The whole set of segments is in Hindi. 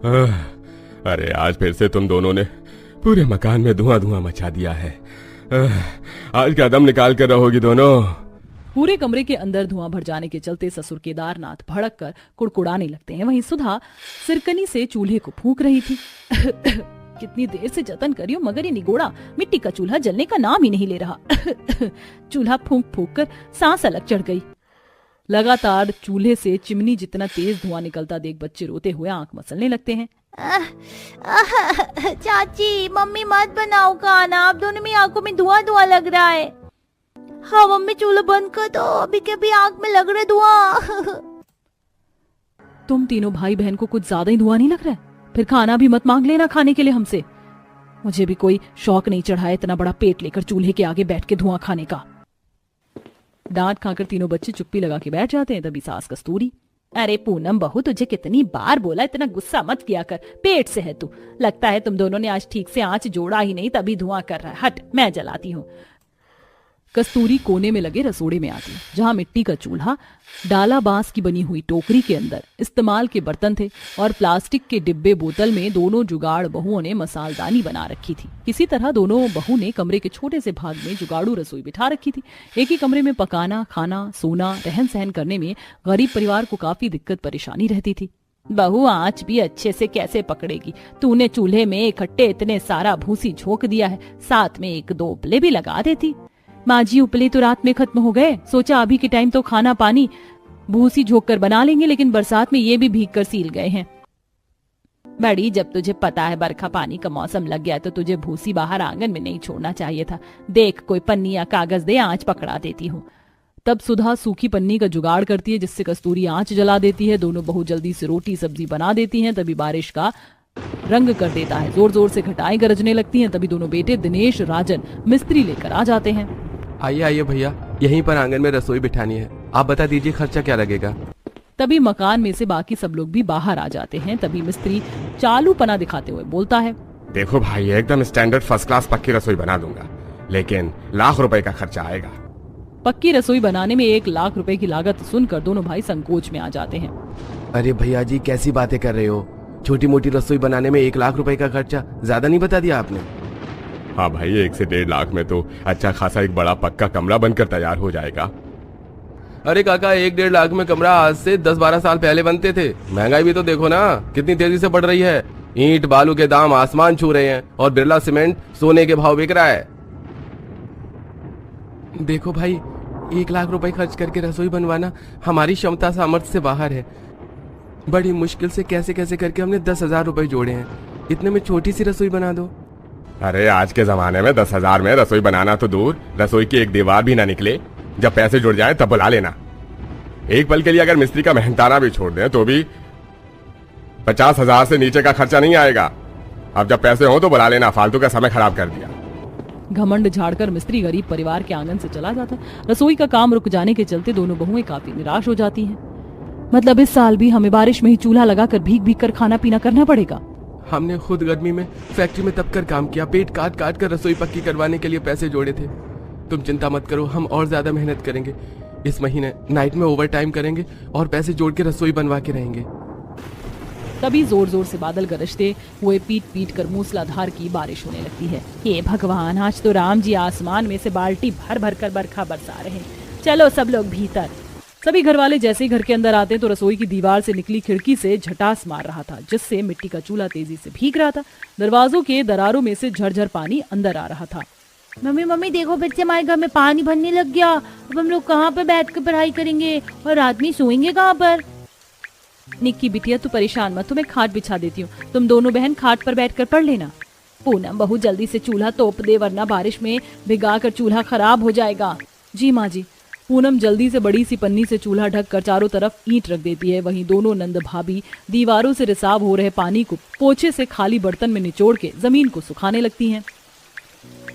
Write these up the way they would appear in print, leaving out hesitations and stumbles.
अरे आज फिर से तुम दोनों ने पूरे मकान में धुआं धुआं मचा दिया है। आज का दम निकाल कर रहोगी दोनों। पूरे कमरे के अंदर धुआं भर जाने के चलते ससुर केदारनाथ भड़क कर कुड़कुड़ाने लगते हैं। वहीं सुधा सिरकनी से चूल्हे को फूंक रही थी। कितनी देर से जतन करी हूं, मगर ये निगोड़ा मिट्टी का चूल्हा जलने का नाम ही नहीं ले रहा। चूल्हा फूंक फूंक कर सांस अलग चढ़ गई। लगातार चूल्हे से चिमनी जितना तेज धुआं निकलता देख बच्चे रोते हुए आंख मसलने लगते हैं। चाची मम्मी मत बनाओ खाना, आप दोनों में आंखों में धुआं धुआं लग रहा है। हाँ मम्मी चूल्हा बंद कर दो, अभी के भी आंख में लग रहा है धुआं। तुम तीनों भाई बहन को कुछ ज्यादा ही धुआं नहीं लग रहा है? फिर खाना भी मत मांग लेना खाने के लिए हमसे। मुझे भी कोई शौक नहीं चढ़ा है इतना बड़ा पेट लेकर चूल्हे के आगे बैठ के धुआं खाने का। डांट खाकर तीनों बच्चे चुप्पी लगा के बैठ जाते हैं। तभी सास कस्तूरी, अरे पूनम बहू तुझे कितनी बार बोला इतना गुस्सा मत किया कर, पेट से है तू। लगता है तुम दोनों ने आज ठीक से आंच जोड़ा ही नहीं तभी धुआं कर रहा है। हट मैं जलाती हूँ। कस्तूरी कोने में लगे रसोड़े में आती, जहां मिट्टी का चूल्हा, डाला बांस की बनी हुई टोकरी के अंदर इस्तेमाल के बर्तन थे और प्लास्टिक के डिब्बे बोतल में दोनों जुगाड़ बहुओं ने मसालदानी बना रखी थी। किसी तरह दोनों बहू ने कमरे के छोटे से भाग में जुगाड़ू रसोई बिठा रखी थी। एक ही कमरे में पकाना, खाना, सोना, रहन सहन करने में गरीब परिवार को काफी दिक्कत परेशानी रहती थी। बहू आंच भी अच्छे से कैसे पकड़ेगी? तूने चूल्हे में इकट्ठे इतने सारा भूसी झोंक दिया है, साथ में एक दो उपले भी लगा देती। माँ जी उपले तो रात में खत्म हो गए, सोचा अभी के टाइम तो खाना पानी भूसी झोंक कर बना लेंगे, लेकिन बरसात में ये भी भीग कर सील गए हैं। बड़ी जब तुझे पता है बरखा पानी का मौसम लग गया तो तुझे भूसी बाहर आंगन में नहीं छोड़ना चाहिए था। देख कोई पन्नी या कागज दे, आंच पकड़ा देती हूँ। तब सुधा सूखी पन्नी का जुगाड़ करती है जिससे कस्तूरी आंच जला देती है। दोनों बहू जल्दी से रोटी सब्जी बना देती हैं। तभी बारिश का रंग कर देता है, जोर जोर से घटाएं गरजने लगती हैं। तभी दोनों बेटे दिनेश राजन मिस्त्री लेकर आ जाते हैं। आइए आइए भैया, यहीं पर आंगन में रसोई बिठानी है, आप बता दीजिए खर्चा क्या लगेगा। तभी मकान में से बाकी सब लोग भी बाहर आ जाते हैं। तभी मिस्त्री चालू पना दिखाते हुए बोलता है, देखो भाई एकदम स्टैंडर्ड फर्स्ट क्लास पक्की रसोई बना दूंगा, लेकिन लाख रुपए का खर्चा आएगा। पक्की रसोई बनाने में 1 लाख रुपए की लागत सुनकर दोनों भाई संकोच में आ जाते हैं। अरे भैया जी कैसी बातें कर रहे हो, छोटी मोटी रसोई बनाने में 1 लाख रुपए का खर्चा ज्यादा नहीं बता दिया आपने? हाँ भाई 1 से 1.5 लाख में तो अच्छा खासा एक बड़ा पक्का कमरा बनकर तैयार हो जाएगा। अरे काका 1-1.5 लाख में कमरा आज से 10-12 साल पहले बनते थे। महंगाई भी तो देखो ना कितनी तेजी से बढ़ रही है। ईंट बालू के दाम आसमान छू रहे हैं और बिरला सीमेंट सोने के भाव बिक रहा है। देखो भाई 1 लाख रुपए खर्च करके रसोई बनवाना हमारी क्षमता सामर्थ्य से बाहर है। बड़ी मुश्किल से कैसे कैसे करके हमने 10,000 रुपए जोड़े हैं, इतने में छोटी सी रसोई बना दो। अरे आज के जमाने में 10,000 में रसोई बनाना तो दूर, रसोई की एक दीवार भी ना निकले। जब पैसे जुड़ जाए तब बुला लेना। एक पल के लिए अगर मिस्त्री का मेहनताना भी छोड़ दें तो भी 50,000 से नीचे का खर्चा नहीं आएगा। अब जब पैसे हो तो बुला लेना, फालतू का समय खराब कर दिया। घमंड झाड़कर मिस्त्री गरीब परिवार के आंगन से चला जाता है। रसोई का काम रुक जाने के चलते दोनों बहुएं काफी निराश हो जाती हैं। मतलब इस साल भी हमें बारिश में ही चूल्हा लगाकर भीग भीग कर खाना पीना करना पड़ेगा। हमने खुद गर्मी में फैक्ट्री में तपकर काम किया, पेट काट काट कर रसोई पक्की करवाने के लिए पैसे जोड़े थे। तुम चिंता मत करो, हम और ज्यादा मेहनत करेंगे। इस महीने नाइट में ओवर टाइम करेंगे और पैसे जोड़ के रसोई बनवा के रहेंगे। तभी जोर जोर से बादल गरजते हुए पीट पीट कर मूसलाधार की बारिश होने लगती है। हे भगवान, आज तो राम जी आसमान में से बाल्टी भर भर कर बरखा बरसा रहे हैं। चलो सब लोग भीतर। सभी घर वाले जैसे ही घर के अंदर आते तो रसोई की दीवार से निकली खिड़की से झटास मार रहा था, जिससे मिट्टी का चूल्हा तेजी से भीग रहा था। दरवाजों के दरारों में से झरझर पानी अंदर आ रहा था। मम्मी मम्मी देखो फिर से हमारे घर में पानी भरने लग गया। अब हम लोग कहाँ पर बैठ कर पढ़ाई करेंगे और रात में सोएंगे कहाँ पर? निक्की बिटिया तू परेशान मत, तुम्हें खाट बिछा देती हूँ, तुम दोनों बहन खाट पर बैठकर पढ़ लेना। पूनम बहू जल्दी से चूल्हा तोप दे वरना बारिश में भिगा कर चूल्हा खराब हो जाएगा। जी माँ जी। पूनम जल्दी से बड़ी सी पन्नी से चूल्हा ढक कर चारों तरफ ईंट रख देती है। वहीं दोनों नंद भाभी दीवारों से रिसाव हो रहे पानी को पोछे से खाली बर्तन में निचोड़ के जमीन को सुखाने लगती हैं।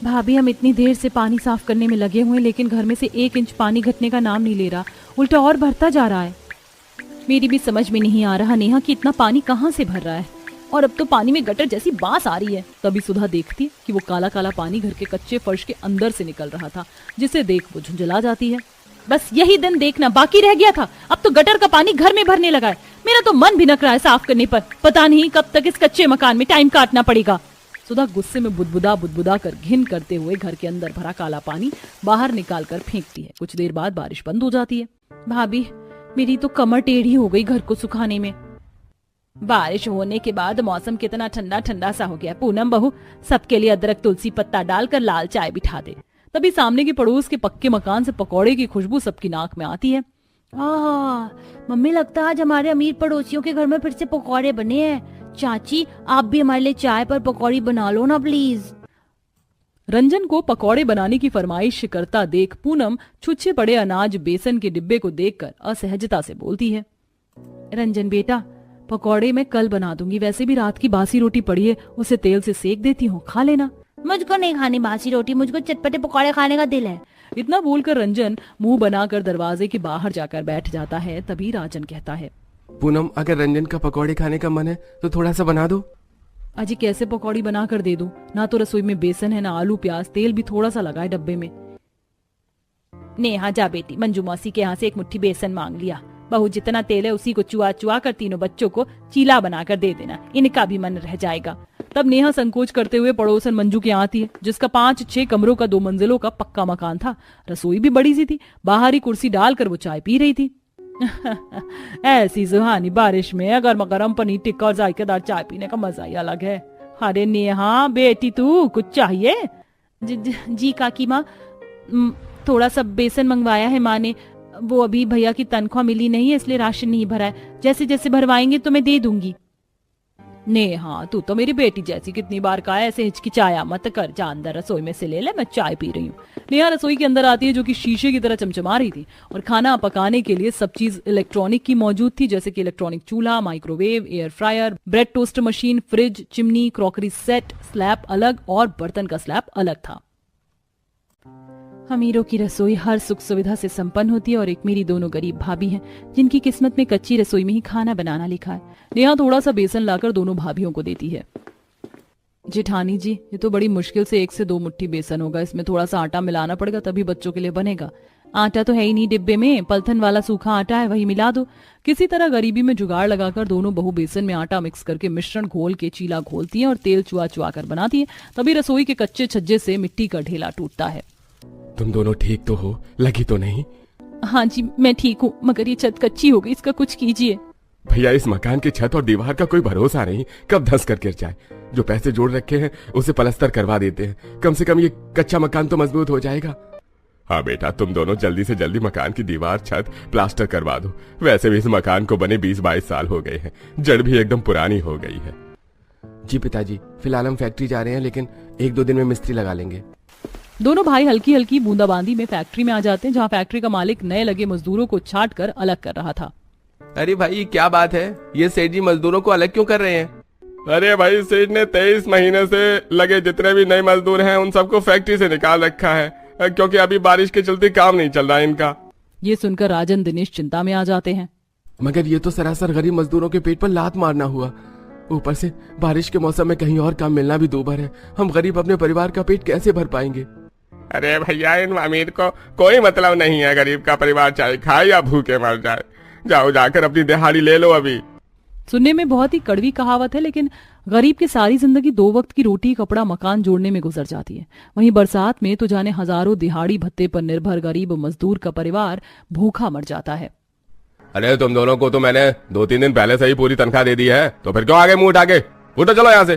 भाभी हम इतनी देर से पानी साफ करने में लगे हुए हैं, लेकिन घर में से 1 इंच पानी घटने का नाम नहीं ले रहा, उल्टा और भरता जा रहा है। मेरी भी समझ में नहीं आ रहा नेहा कि इतना पानी कहाँ से भर रहा है, और अब तो पानी में गटर जैसी बास आ रही है। तभी सुधा देखती है कि वो काला काला पानी घर के कच्चे फर्श के अंदर से निकल रहा था, जिसे देख वो झुंझला जाती है। बस यही दिन देखना बाकी रह गया था, अब तो गटर का पानी घर में भरने लगा है। मेरा तो मन भी न रहा है साफ करने पर। पता नहीं कब तक इस कच्चे मकान में टाइम काटना पड़ेगा। सुधा गुस्से में बुदबुदा कर घिन करते हुए घर के अंदर भरा काला पानी बाहर निकाल कर फेंकती है। कुछ देर बाद बारिश बंद हो जाती है। भाभी, मेरी तो कमर टेढ़ी हो गई घर को सुखाने में। बारिश होने के बाद मौसम कितना ठंडा ठंडा सा हो गया। पूनम बहू, सबके लिए अदरक तुलसी पत्ता डालकर लाल चाय बिठा दे। तभी सामने के पड़ोस के पक्के मकान से पकौड़े की खुशबू सबकी नाक में आती है। मम्मी, लगता है आज हमारे अमीर पड़ोसियों के घर में फिर से पकौड़े बने हैं। चाची, आप भी हमारे लिए चाय पर पकौड़ी बना लो ना प्लीज। रंजन को पकौड़े बनाने की फरमाइश करता देख पूनम छुच्छे पड़े अनाज बेसन के डिब्बे को देखकर असहजता से बोलती है। रंजन बेटा, पकौड़े मैं कल बना दूंगी, वैसे भी रात की बासी रोटी पड़ी है, उसे तेल से सेक देती हूँ, खा लेना। मुझको नहीं खानी बासी रोटी, मुझको चटपटे पकौड़े खाने का दिल है। इतना बोलकर रंजन मुंह बनाकर दरवाजे के बाहर जाकर बैठ जाता है। तभी राजन कहता है, पूनम, अगर रंजन का पकौड़े खाने का मन है तो थोड़ा सा बना दो। अजी कैसे पकौड़ी बना कर दे दूं? ना तो रसोई में बेसन है, ना आलू प्याज, तेल भी थोड़ा सा लगा है डब्बे में। नेहा, जा बेटी, मंजू मौसी के यहाँ से एक मुट्ठी बेसन मांग लिया। बहू, जितना तेल है उसी को चुआ चुआ कर तीनों बच्चों को चीला बनाकर दे देना, इनका भी मन रह जाएगा। तब नेहा संकोच करते हुए पड़ोसन मंजू के यहाँ आती है, जिसका 5-6 कमरों का 2 मंजिलों का पक्का मकान था। रसोई भी बड़ी सी थी। बाहर ही कुर्सी डालकर वो चाय पी रही थी। ऐसी सुहानी बारिश में गर्मा गर्म पनीर टिक्का और जायकेदार चाय पीने का मजा ही अलग है। अरे नेहा बेटी, तू कुछ चाहिए? जी काकी माँ, थोड़ा सा बेसन मंगवाया है माँ ने। वो अभी भैया की तनख्वाह मिली नहीं है, इसलिए राशन नहीं भरा है। जैसे जैसे भरवाएंगे तो मैं दे दूंगी। नेहा, तू तो मेरी बेटी जैसी, कितनी बार कहा है ऐसे हिचकिचाया मत कर, जा अंदर रसोई में से ले ले, मैं चाय पी रही हूँ। नेहा रसोई के अंदर आती है, जो कि शीशे की तरह चमचमा रही थी, और खाना पकाने के लिए सब चीज इलेक्ट्रॉनिक की मौजूद थी, जैसे कि इलेक्ट्रॉनिक चूल्हा, microwave, air fryer, bread toaster machine, fridge, chimney, crockery set, slab अलग और बर्तन का स्लैब अलग था। अमीरों की रसोई हर सुख सुविधा से संपन्न होती है, और एक मेरी दोनों गरीब भाभी हैं, जिनकी किस्मत में कच्ची रसोई में ही खाना बनाना लिखा है। नेहा थोड़ा सा बेसन लाकर दोनों भाभियों को देती है। जेठानी जी, ये तो बड़ी मुश्किल से 1 से 2 मुट्ठी बेसन होगा, इसमें थोड़ा सा आटा मिलाना पड़ेगा, तभी बच्चों के लिए बनेगा। आटा तो है ही नहीं डिब्बे में, पलथन वाला सूखा आटा है, वही मिला दो। किसी तरह गरीबी में जुगाड़ लगाकर दोनों बहू बेसन में आटा मिक्स करके मिश्रण घोल के चीला घोलती है और तेल चुआ चुआ कर बनाती है। तभी रसोई के कच्चे छज्जे से मिट्टी का ढेला टूटता है। तुम दोनों ठीक तो हो? लगी तो नहीं? हाँ जी, मैं ठीक हूँ, मगर ये छत कच्ची हो गई, इसका कुछ कीजिए। भैया, इस मकान की छत और दीवार का कोई भरोसा नहीं, कब धंस कर गिर जाए। जो पैसे जोड़ रखे हैं उसे पलस्तर करवा देते हैं, कम से कम ये कच्चा मकान तो मजबूत हो जाएगा। हाँ बेटा, तुम दोनों जल्दी से जल्दी मकान की दीवार, छत प्लास्टर करवा दो। वैसे भी इस मकान को बने 20-22 साल हो गए हैं, जड़ भी एकदम पुरानी हो गई है। जी पिताजी, फिलहाल हम फैक्ट्री जा रहे हैं, लेकिन 1-2 दिन में मिस्त्री लगा लेंगे। दोनों भाई हल्की हल्की बूंदाबांदी में फैक्ट्री में आ जाते हैं, जहाँ फैक्ट्री का मालिक नए लगे मजदूरों को छाट कर अलग कर रहा था। अरे भाई, क्या बात है? ये सेठ जी मजदूरों को अलग क्यों कर रहे हैं? अरे भाई, सेठ ने 23 महीने से लगे जितने भी नए मजदूर हैं उन सबको फैक्ट्री से निकाल रखा है, क्योंकि अभी बारिश के चलते काम नहीं चल रहा है इनका। ये सुनकर राजन दिनेश चिंता में आ जाते हैं। मगर ये तो सरासर गरीब मजदूरों के पेट पर लात मारना हुआ। ऊपर से बारिश के मौसम में कहीं और काम मिलना भी दूभर है। हम गरीब अपने परिवार का पेट कैसे भर पाएंगे? अरे भैया, इन अमीर को कोई मतलब नहीं है, गरीब का परिवार चाहे खाए या भूखे मर जाए। जाओ, जाकर अपनी दिहाड़ी ले लो। अभी सुनने में बहुत ही कड़वी कहावत है, लेकिन गरीब की सारी जिंदगी 2 वक्त की रोटी, कपड़ा, मकान जोड़ने में गुजर जाती है। वहीं बरसात में तो जाने हजारों दिहाड़ी भत्ते पर निर्भर गरीब मजदूर का परिवार भूखा मर जाता है। अरे तुम दोनों को तो मैंने 2-3 दिन पहले से ही पूरी तनख्वाह दे दी है, तो फिर क्यों आगे मुंह उठा के? उठो, चलो यहाँ से।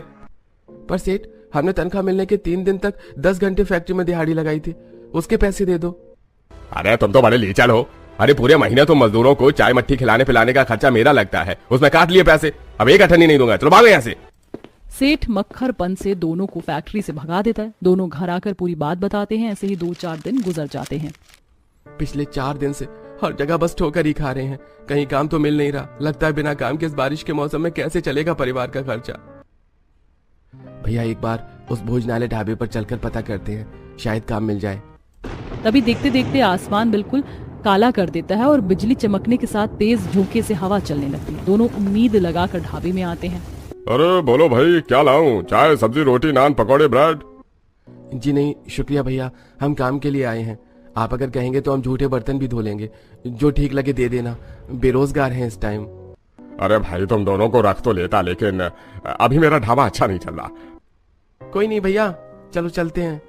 पर सेठ, हमने तनख्वाह मिलने के 3 दिन तक 10 घंटे फैक्ट्री में दिहाड़ी लगाई थी, उसके पैसे दे दो। अरे तुम तो बड़े लीचड़ हो। अरे पूरे महीने तो मजदूरों को चाय मट्ठी खिलाने पिलाने का खर्चा मेरा लगता है, उसमें काट लिए पैसे। अब एक अठन्नी नहीं दूंगा, चलो भागो यहाँ से। सेठ मक्खरपन से दोनों को फैक्ट्री से भगा देता है। दोनों घर आकर पूरी बात बताते हैं। ऐसे ही 2-4 दिन गुजर जाते हैं। पिछले 4 दिन से हर जगह बस ठोकर ही खा रहे हैं, कहीं काम तो मिल नहीं रहा। लगता है बिना काम के इस बारिश के मौसम में कैसे चलेगा परिवार का खर्चा। भैया, एक बार उस भोजनालय ढाबे पर चलकर पता करते हैं, शायद काम मिल जाए। तभी देखते देखते आसमान बिल्कुल काला कर देता है और बिजली चमकने के साथ तेज झोंके से हवा चलने लगती है। दोनों उम्मीद लगाकर ढाबे में आते हैं। अरे बोलो भाई, क्या लाऊं? चाय, सब्जी, रोटी, नान, पकौड़े, ब्रेड? जी नहीं शुक्रिया भैया, हम काम के लिए आए हैं। आप अगर कहेंगे तो हम झूठे बर्तन भी धो लेंगे, जो ठीक लगे दे देना, बेरोजगार हैं इस टाइम। अरे भाई तुम दोनों को रख तो लेता, लेकिन अभी मेरा ढाबा अच्छा नहीं चल रहा। कोई नहीं भैया, चलो चलते हैं।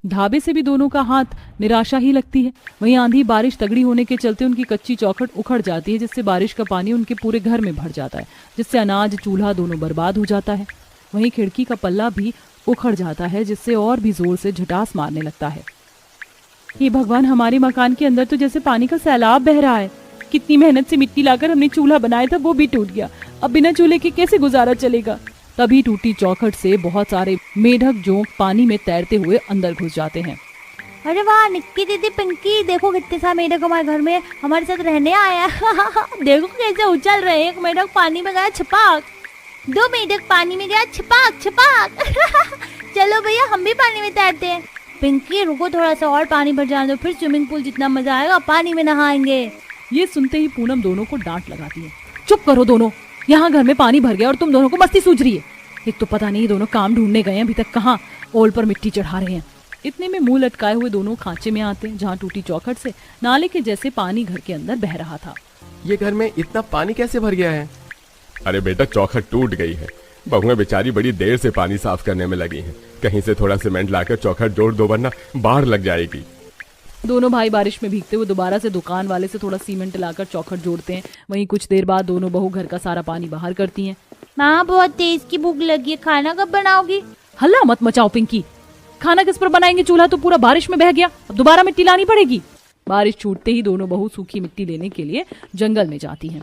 ढाबे से भी दोनों का हाथ निराशा ही लगती है। वहीं आंधी बारिश तगड़ी होने के चलते उनकी कच्ची चौखट उखड़ जाती है, जिससे बारिश का पानी उनके पूरे घर में भर जाता है, जिससे अनाज चूल्हा दोनों बर्बाद हो जाता है। वहीं खिड़की का पल्ला भी उखड़ जाता है, जिससे और भी जोर से झटास मारने लगता है। ये भगवान, हमारे मकान के अंदर तो जैसे पानी का सैलाब बह रहा है। कितनी मेहनत से मिट्टी लाकर हमने चूल्हा बनाया था, वो भी टूट गया। अब बिना चूल्हे के कैसे गुजारा चलेगा। तभी टूटी चौखट से बहुत सारे मेढक जोंक पानी में तैरते हुए अंदर घुस जाते हैं। अरे वाह निक्की दीदी, पिंकी, देखो कितने सारे मेढक हमारे घर में हमारे साथ रहने आया। देखो कैसे उछल रहे हैं। एक मेढक पानी में गया छपाक, दो मेढक पानी में गया छपाक छपाक। चलो भैया हम भी पानी में तैरते हैं। पिंकी रुको, थोड़ा सा और पानी भर जाने दो, फिर स्विमिंग पूल जितना मजा आएगा पानी में नहाएंगे। ये सुनते ही पूनम दोनों को डांट लगाती है। चुप करो दोनों, यहाँ घर में पानी भर गया और तुम दोनों को मस्ती सूझ रही है। एक तो पता नहीं दोनों काम ढूंढने गए हैं, अभी तक कहाँ ओल पर मिट्टी चढ़ा रहे हैं। इतने में मुंह लटकाए हुए दोनों खांचे में आते हैं, जहाँ टूटी चौखट से नाले के जैसे पानी घर के अंदर बह रहा था। ये घर में इतना पानी कैसे भर गया है? अरे बेटा चौखट टूट गई है, बहुएं बेचारी बड़ी देर से पानी साफ करने में लगी हैं। कहीं से थोड़ा सीमेंट लाकर चौखट जोड़ दो, वरना बाढ़ लग जाएगी। दोनों भाई बारिश में भीगते हुए दोबारा से दुकान वाले से थोड़ा सीमेंट लाकर चौखट जोड़ते हैं। वहीं कुछ देर बाद दोनों बहू घर का सारा पानी बाहर करती हैं। माँ बहुत तेज की भूख लगी है, खाना कब बनाओगी? हल्ला मत मचाओ पिंकी, खाना किस पर बनाएंगे? चूल्हा तो पूरा बारिश में बह गया, अब दोबारा मिट्टी लानी पड़ेगी। बारिश छूटते ही दोनों बहू सूखी मिट्टी लेने के लिए जंगल में जाती हैं।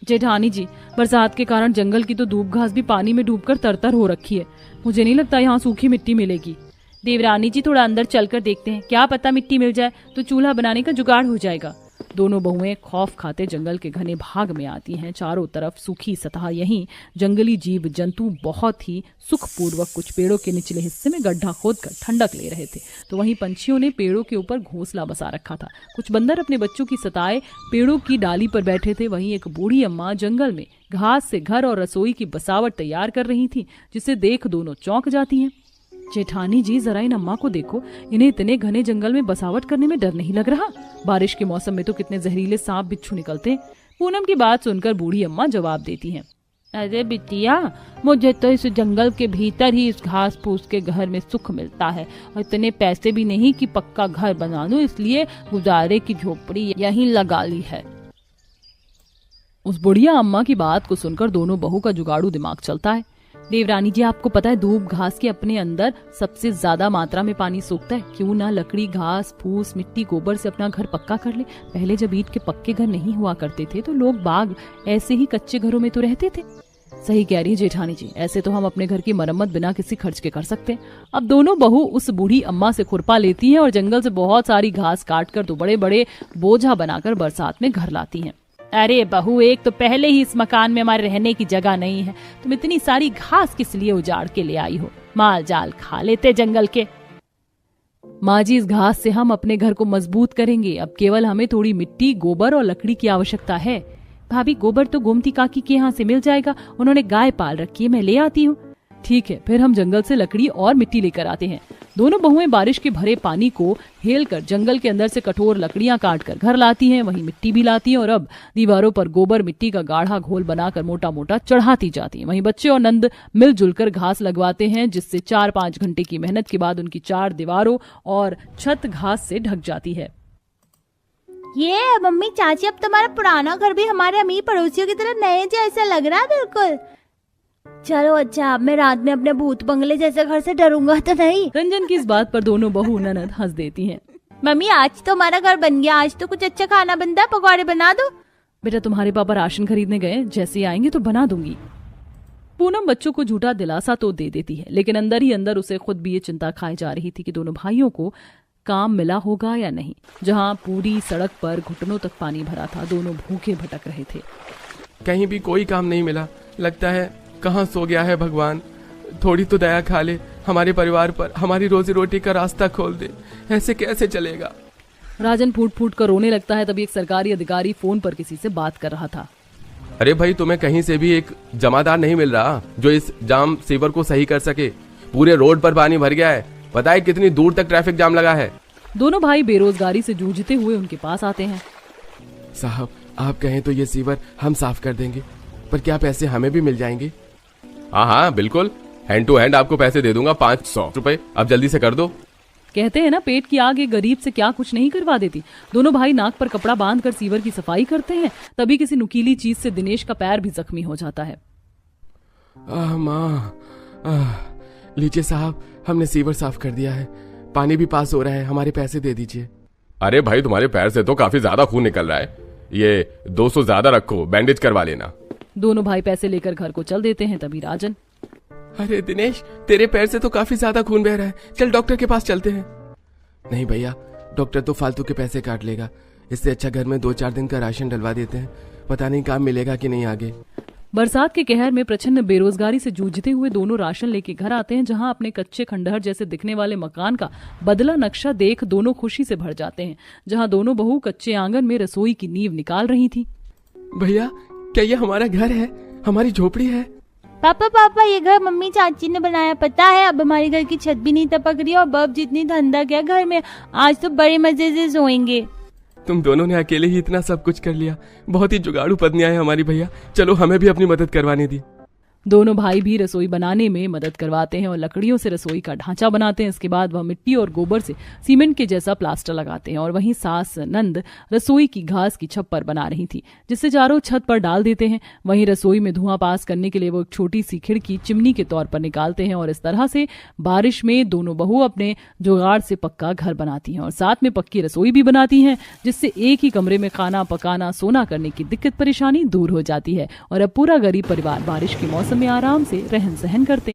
जेठानी जी, बरसात के कारण जंगल की तो दूब घास भी पानी में डूबकर तरतर हो रखी है। मुझे नहीं लगता यहाँ सूखी मिट्टी मिलेगी। देवरानी जी थोड़ा अंदर चलकर देखते हैं, क्या पता मिट्टी मिल जाए तो चूल्हा बनाने का जुगाड़ हो जाएगा। दोनों बहुएं खौफ खाते जंगल के घने भाग में आती हैं। चारों तरफ सूखी सतह, यहीं जंगली जीव जंतु बहुत ही सुखपूर्वक कुछ पेड़ों के निचले हिस्से में गड्ढा खोदकर ठंडक ले रहे थे, तो वहीं पंछियों ने पेड़ों के ऊपर घोंसला बसा रखा था। कुछ बंदर अपने बच्चों की सताए पेड़ों की डाली पर बैठे थे। वहीं एक बूढ़ी अम्मा जंगल में घास से घर और रसोई की बसावट तैयार कर रही थी, जिसे देख दोनों चौंक जाती हैं। जेठानी जी, जरा इन अम्मा को देखो, इन्हें इतने घने जंगल में बसावट करने में डर नहीं लग रहा? बारिश के मौसम में तो कितने जहरीले सांप बिच्छू निकलते हैं। पूनम की बात सुनकर बूढ़ी अम्मा जवाब देती हैं, अरे बिटिया, मुझे तो इस जंगल के भीतर ही इस घास फूस के घर में सुख मिलता है, और इतने पैसे भी नहीं कि पक्का घर बना लूं, इसलिए गुजारे की झोपड़ी यहीं लगा ली है। उस बुढ़िया अम्मा की बात को सुनकर दोनों बहू का जुगाड़ू दिमाग चलता है। देवरानी जी, आपको पता है दूब घास के अपने अंदर सबसे ज्यादा मात्रा में पानी सोखता है। क्यों ना लकड़ी, घास फूस, मिट्टी, गोबर से अपना घर पक्का कर ले। पहले जब ईंट के पक्के घर नहीं हुआ करते थे तो लोग बाग ऐसे ही कच्चे घरों में तो रहते थे। सही कह रही है जेठानी जी, ऐसे तो हम अपने घर की मरम्मत बिना किसी खर्च के कर सकते हैं। अब दोनों बहू उस बूढ़ी अम्मा से खुरपा लेती हैं और जंगल से बहुत सारी घास काट कर तो बड़े बड़े बोझा बनाकर बरसात में घर लाती हैं। अरे बहू, एक तो पहले ही इस मकान में हमारे रहने की जगह नहीं है, तुम इतनी सारी घास किस लिए उजाड़ के ले आई हो? माल जाल खा लेते जंगल के। माँ जी, इस घास से हम अपने घर को मजबूत करेंगे। अब केवल हमें थोड़ी मिट्टी, गोबर और लकड़ी की आवश्यकता है। भाभी, गोबर तो गोमती काकी के यहाँ से मिल जाएगा, उन्होंने गाय पाल रखी है, मैं ले आती हूँ। ठीक है, फिर हम जंगल से लकड़ी और मिट्टी लेकर आते हैं। दोनों बहुएं बारिश के भरे पानी को हेलकर जंगल के अंदर से कठोर लकड़ियां काटकर घर लाती हैं, वहीं मिट्टी भी लाती हैं और अब दीवारों पर गोबर मिट्टी का गाढ़ा घोल बनाकर मोटा मोटा चढ़ाती जाती हैं। वहीं बच्चे और नंद मिलजुल कर घास लगवाते हैं, जिससे 4-5 घंटे की मेहनत के बाद उनकी 4 दीवारों और छत घास से ढक जाती है। ये मम्मी, चाची, अब तुम्हारा पुराना घर भी हमारे अमीर पड़ोसियों की तरह नए जैसा लग रहा है बिल्कुल। चलो अच्छा, अब मैं रात में अपने भूत बंगले जैसे घर से डरूंगा तो नहीं। रंजन की इस बात पर दोनों बहू ननद हंस देती हैं। मम्मी, आज तो हमारा घर बन गया, आज तो कुछ अच्छा खाना बनता है, पकौड़े बना दो। बेटा, तुम्हारे पापा राशन खरीदने गए, जैसे आएंगे तो बना दूंगी। पूनम बच्चों को झूठा दिलासा तो दे देती है, लेकिन अंदर ही अंदर उसे खुद भी ये चिंता खाई जा रही थी कि दोनों भाइयों को काम मिला होगा या नहीं। जहाँ पूरी सड़क पर घुटनों तक पानी भरा था, दोनों भूखे भटक रहे थे। कहीं भी कोई काम नहीं मिला, लगता है कहाँ सो गया है भगवान। थोड़ी तो दया खा ले हमारे परिवार पर, हमारी रोजी रोटी का रास्ता खोल दे, ऐसे कैसे चलेगा। राजन फूट फूट कर रोने लगता है। तभी एक सरकारी अधिकारी फोन पर किसी से बात कर रहा था। अरे भाई, तुम्हें कहीं से भी एक जमादार नहीं मिल रहा जो इस जाम सीवर को सही कर सके? पूरे रोड पर पानी भर गया है, पता है कितनी दूर तक ट्रैफिक जाम लगा है। दोनों भाई बेरोजगारी से जूझते हुए उनके पास आते हैं। साहब, आप कहें तो ये सीवर हम साफ कर देंगे, पर क्या पैसे हमें भी मिल जाएंगे? हाँ हाँ बिल्कुल, हैंड टू हैंड आपको पैसे दे दूंगा, 500 रुपए। अब जल्दी से कर दो। कहते हैं ना, पेट की आग एक गरीब से क्या कुछ नहीं करवा देती। दोनों भाई नाक पर कपड़ा बांधकर सीवर की सफाई करते हैं। तभी किसी नुकीली चीज से दिनेश का पैर भी जख्मी हो जाता है। माँ, लीजिए साहब, हमने सीवर साफ कर दिया है, पानी भी पास हो रहा है, हमारे पैसे दे दीजिए। अरे भाई, तुम्हारे पैर से तो काफी ज्यादा खून निकल रहा है, ये 200 ज्यादा रखो, बैंडेज करवा लेना। दोनों भाई पैसे लेकर घर को चल देते हैं। तभी राजन, अरे दिनेश, तेरे पैर से तो काफी ज्यादा खून बह रहा है, चल डॉक्टर के पास चलते हैं। नहीं भैया, डॉक्टर तो फालतू के पैसे काट लेगा, इससे अच्छा घर में 2-4 दिन का राशन डलवा देते हैं, पता नहीं काम मिलेगा कि नहीं आगे। बरसात के कहर में प्रचंड बेरोजगारी से जूझते हुए दोनों राशन लेके घर आते हैं, जहां अपने कच्चे खंडहर जैसे दिखने वाले मकान का बदला नक्शा देख दोनों खुशी से भर जाते हैं। जहां दोनों बहू कच्चे आंगन में रसोई की नींव निकाल रही थी। भैया, क्या ये हमारा घर है, हमारी झोपड़ी है? पापा, ये घर मम्मी चाची ने बनाया, पता है। अब हमारे घर की छत भी नहीं टपक रही और बर्फ जितनी ठंडक है घर में, आज तो बड़े मजे से सोएंगे। तुम दोनों ने अकेले ही इतना सब कुछ कर लिया, बहुत ही जुगाड़ू पत्नियां हैं हमारी भैया, चलो हमें भी अपनी मदद करवाने दी। दोनों भाई भी रसोई बनाने में मदद करवाते हैं और लकड़ियों से रसोई का ढांचा बनाते हैं। इसके बाद वह मिट्टी और गोबर से सीमेंट के जैसा प्लास्टर लगाते हैं और वहीं सास नंद रसोई की घास की छप्पर बना रही थी, जिससे चारों छत पर डाल देते हैं। वहीं रसोई में धुआं पास करने के लिए वो एक छोटी सी खिड़की चिमनी के तौर पर निकालते हैं और इस तरह से बारिश में दोनों बहू अपने जुगाड़ से पक्का घर बनाती हैं और साथ में पक्की रसोई भी बनाती हैं, जिससे एक ही कमरे में खाना पकाना सोना करने की दिक्कत परेशानी दूर हो जाती है और अब पूरा गरीब परिवार बारिश के मौसम में आराम से रहन सहन करते।